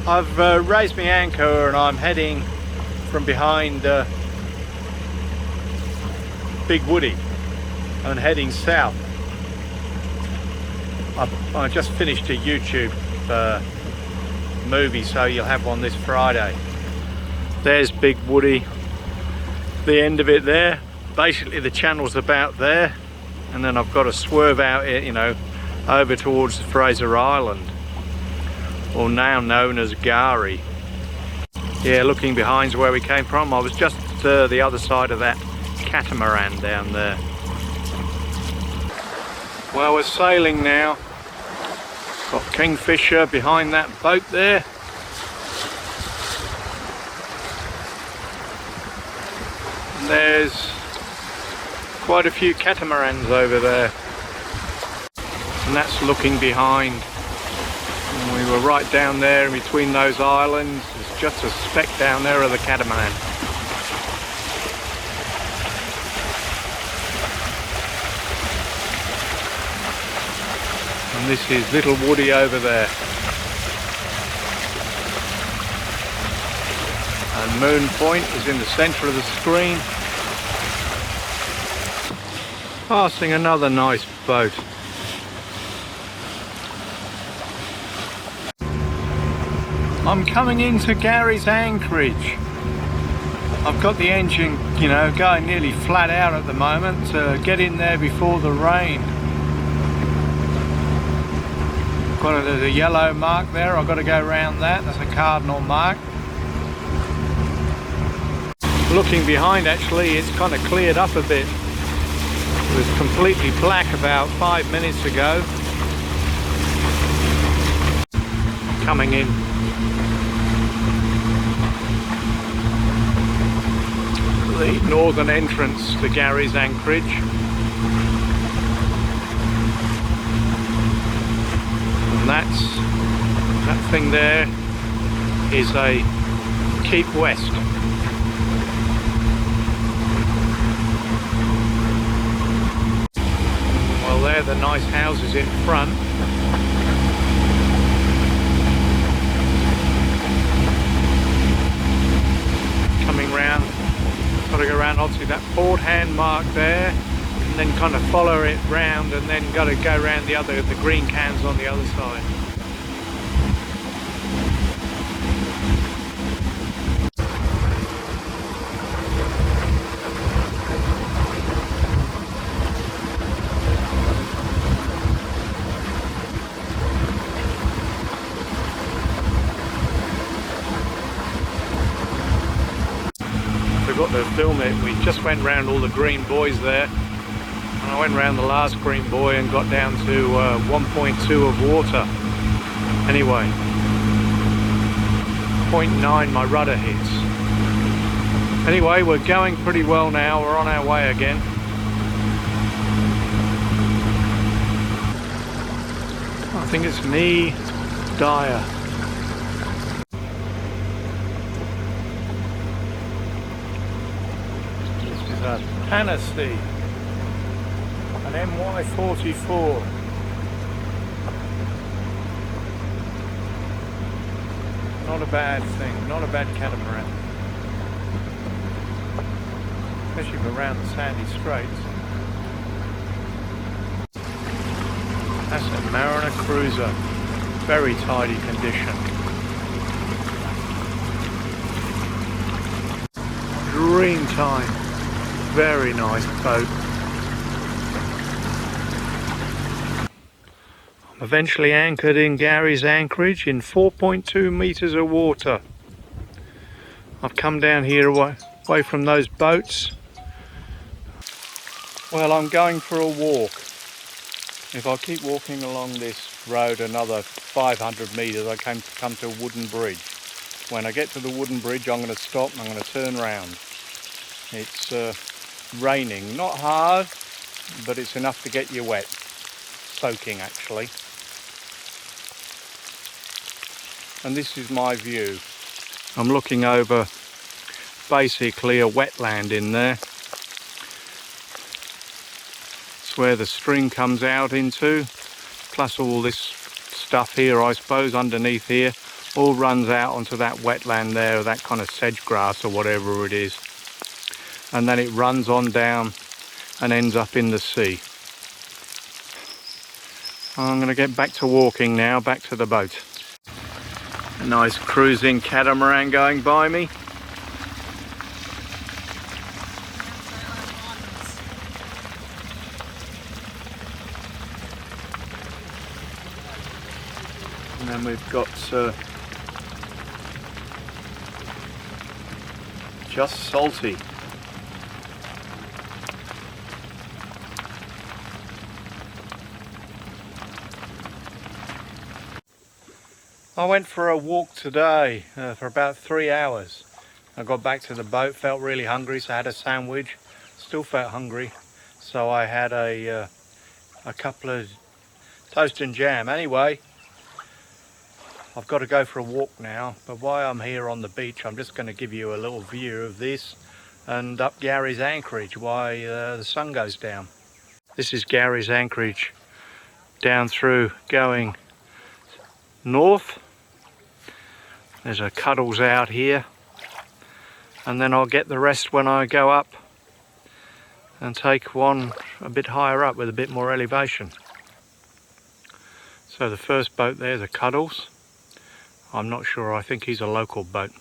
I've raised my anchor and I'm heading from behind Big Woody and heading south. I just finished a YouTube movie, so you'll have one this Friday. There's Big Woody, the end of it there. Basically the channel's about there, and then I've got to swerve out it, you know, over towards Fraser Island, or now known as Garry. Yeah, looking behind's where we came from. I was just the other side of that catamaran down there. Well, we're sailing now. Got Kingfisher behind that boat there. And there's quite a few catamarans over there. And that's looking behind. And we were right down there in between those islands. There's just a speck down there of the catamaran. And this is Little Woody over there. And Moon Point is in the centre of the screen. Passing another nice boat. I'm coming into Garry's Anchorage. I've got the engine, you know, going nearly flat out at the moment to get in there before the rain. Got a yellow mark there. I've got to go around that. That's a cardinal mark. Looking behind, actually, it's kind of cleared up a bit. It was completely black about 5 minutes ago. Coming in. The northern entrance to Garry's Anchorage. And that thing there is a Keep West. Well, there are the nice houses in front. Coming round, got to go around obviously that port hand mark there, and then kind of follow it round, and then got to go around the green cans on the other side. Forgot to film it. We just went round all the green buoys there. And I went round the last green buoy and got down to 1.2 of water. Anyway, 0.9 my rudder hits. Anyway, we're going pretty well now. We're on our way again. I think it's Knee Dyer. This is a Panacea. An MY44. Not a bad thing, not a bad catamaran. Especially around the Sandy Straites. That's a Mariner Cruiser. Very tidy condition. Dream time. Very nice boat. Eventually anchored in Garry's Anchorage in 4.2 metres of water. I've come down here away from those boats. Well, I'm going for a walk. If I keep walking along this road another 500 metres, I come to a wooden bridge. When I get to the wooden bridge, I'm going to stop and I'm going to turn round. It's raining, not hard, but it's enough to get you wet. Soaking, actually. And this is my view. I'm looking over basically a wetland in there. It's where the string comes out into, plus all this stuff here, I suppose, underneath here. all runs out onto that wetland there, or that kind of sedge grass or whatever it is, and then it runs on down and ends up in the sea. I'm going to get back to walking now, back to the boat. A nice cruising catamaran going by me. And then we've got Just Salty. I went for a walk today for about 3 hours. I got back to the boat, felt really hungry, so I had a sandwich. Still felt hungry, so I had a couple of toast and jam. Anyway, I've got to go for a walk now, but while I'm here on the beach, I'm just going to give you a little view of this and up Garry's Anchorage while the sun goes down. This is Garry's Anchorage down through going north. There's a Cuddles out here, and then I'll get the rest when I go up and take one a bit higher up with a bit more elevation. So the first boat there is a Cuddles. I'm not sure, I think he's a local boat.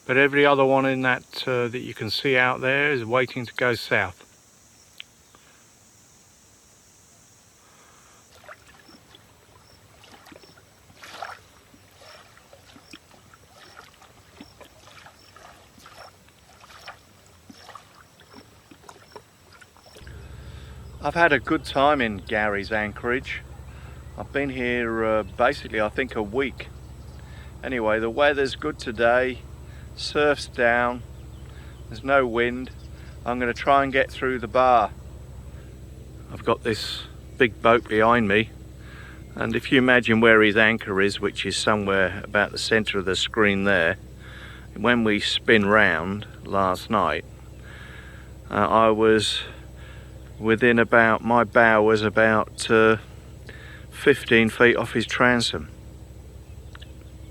But every other one in that that you can see out there is waiting to go south. I've had a good time in Garry's Anchorage. I've been here basically I think a week. Anyway, the weather's good today, surf's down, there's no wind. I'm going to try and get through the bar. I've got this big boat behind me, and if you imagine where his anchor is, which is somewhere about the centre of the screen there, when we spin round last night, I was within about, my bow was about 15 feet off his transom.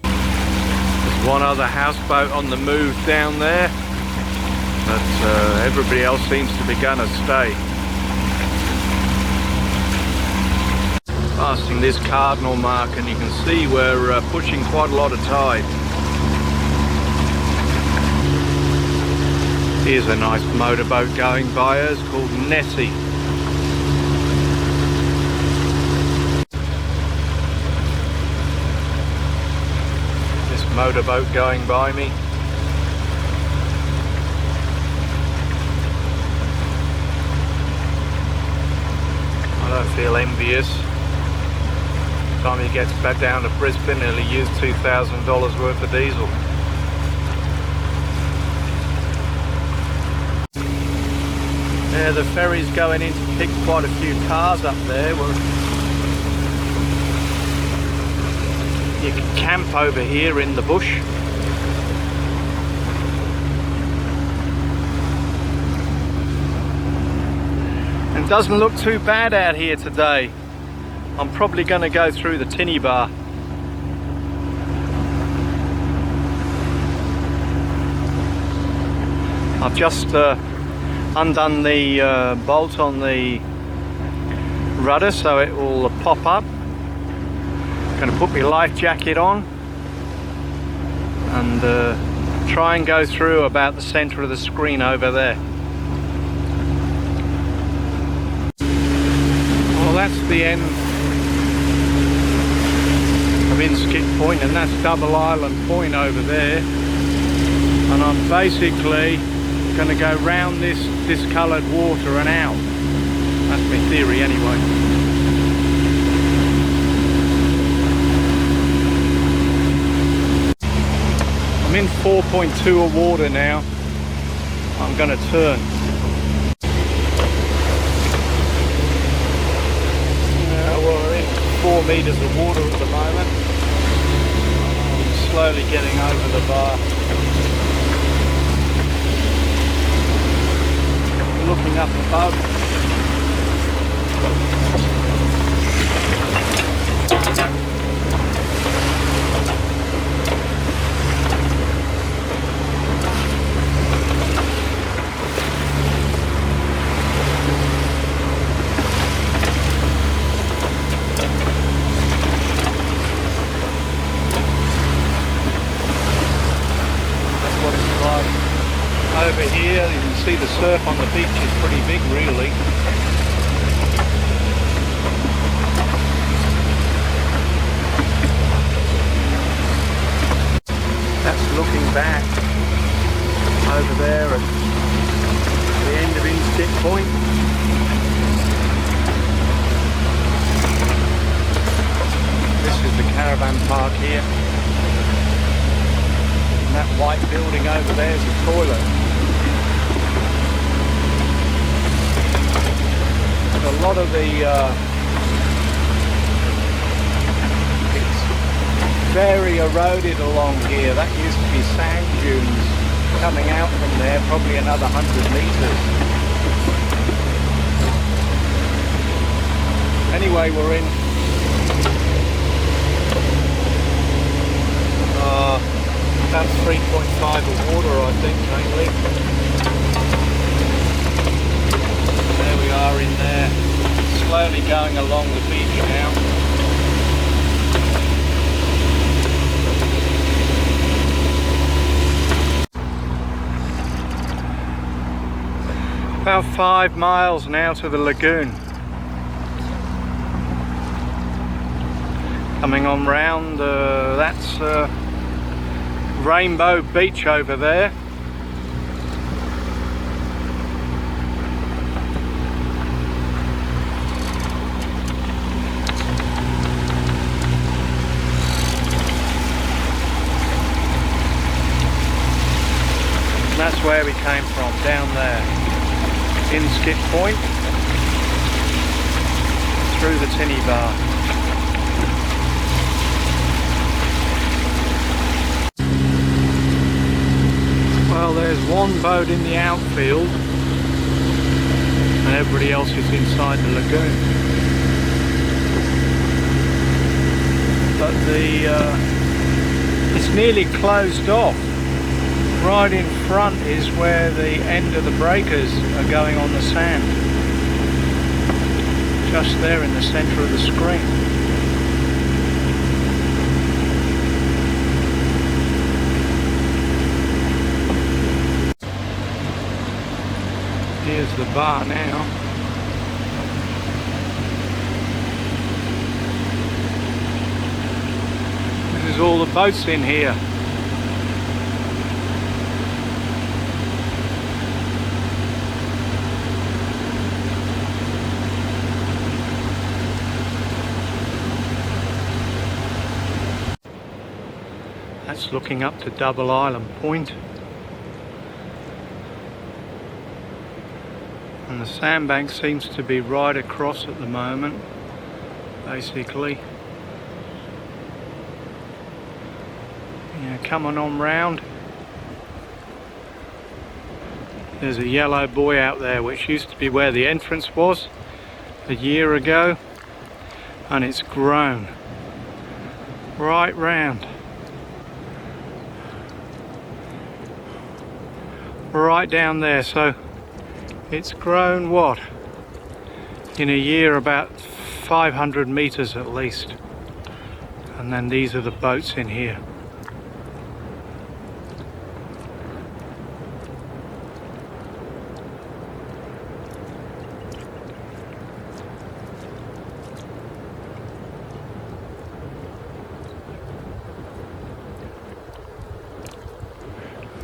There's one other houseboat on the move down there, but everybody else seems to be gonna stay. Passing this cardinal mark, and you can see we're pushing quite a lot of tide. Here's a nice motorboat going by us called Nessie. This motorboat going by me. I don't feel envious. By the time he gets back down to Brisbane, he'll use $2,000 worth of diesel. Yeah, the ferry's going in to pick quite a few cars up there. You can camp over here in the bush. And it doesn't look too bad out here today. I'm probably going to go through the Tinny Bar. I've just undone the bolt on the rudder so it will pop up. I'm going to put my life jacket on and try and go through about the centre of the screen over there. Well, that's the end of Inskip Point, and that's Double Island Point over there, and I'm basically going to go round this discoloured water and out. That's my theory anyway. I'm in 4.2 of water now. I'm going to turn. We're in 4 metres of water at the moment. I'm slowly getting over the bar. Looking up above. over here. You can see the surf on the beach is pretty big, really. That's looking back over there at the end of Inskip Point. This is the caravan park here. And that white building over there is a toilet. And a lot of the it's very eroded along here. That used to be sand dunes coming out from there, probably another 100 metres. Anyway, we're in about 3.5 of water, I think, mainly. There we are in there, slowly going along the beach now. About 5 miles now to the lagoon. Coming on round, that's Rainbow Beach over there. And that's where we came from, down there. Inskip Point, through the Tinny Bar. Well, there's one boat in the outfield and everybody else is inside the lagoon. But it's nearly closed off. Right in front is where the end of the breakers are going on the sand. Just there in the centre of the screen. Here's the bar now. This is all the boats in here. That's looking up to Double Island Point. And the sandbank seems to be right across at the moment, basically. Yeah, coming on round. There's a yellow buoy out there, which used to be where the entrance was a year ago, and it's grown right round. Right down there, so it's grown what? In a year about 500 metres at least. And then these are the boats in here.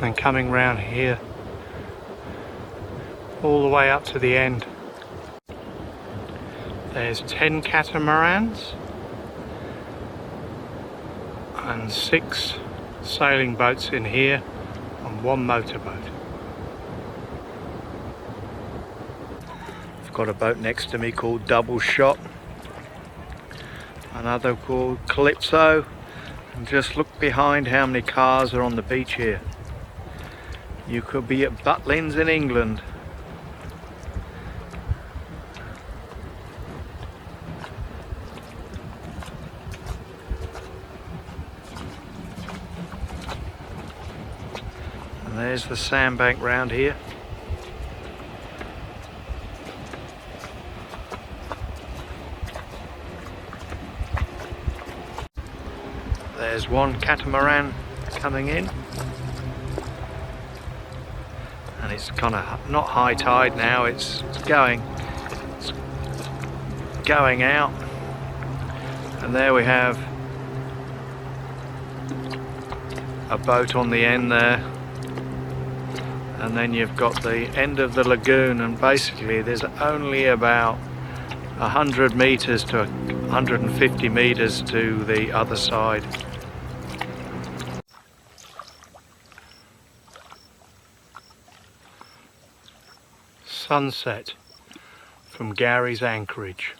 And coming round here all the way up to the end. There's 10 catamarans and 6 sailing boats in here and 1 motorboat. I've got a boat next to me called Double Shot, another called Calypso, and just look behind how many cars are on the beach here. You could be at Butlins in England. And there's the sandbank round here. There's one catamaran coming in. and it's kind of not high tide now, it's going out, and there we have a boat on the end there, and then you've got the end of the lagoon, and basically there's only about 100 meters to 150 meters to the other side. Sunset from Garry's Anchorage.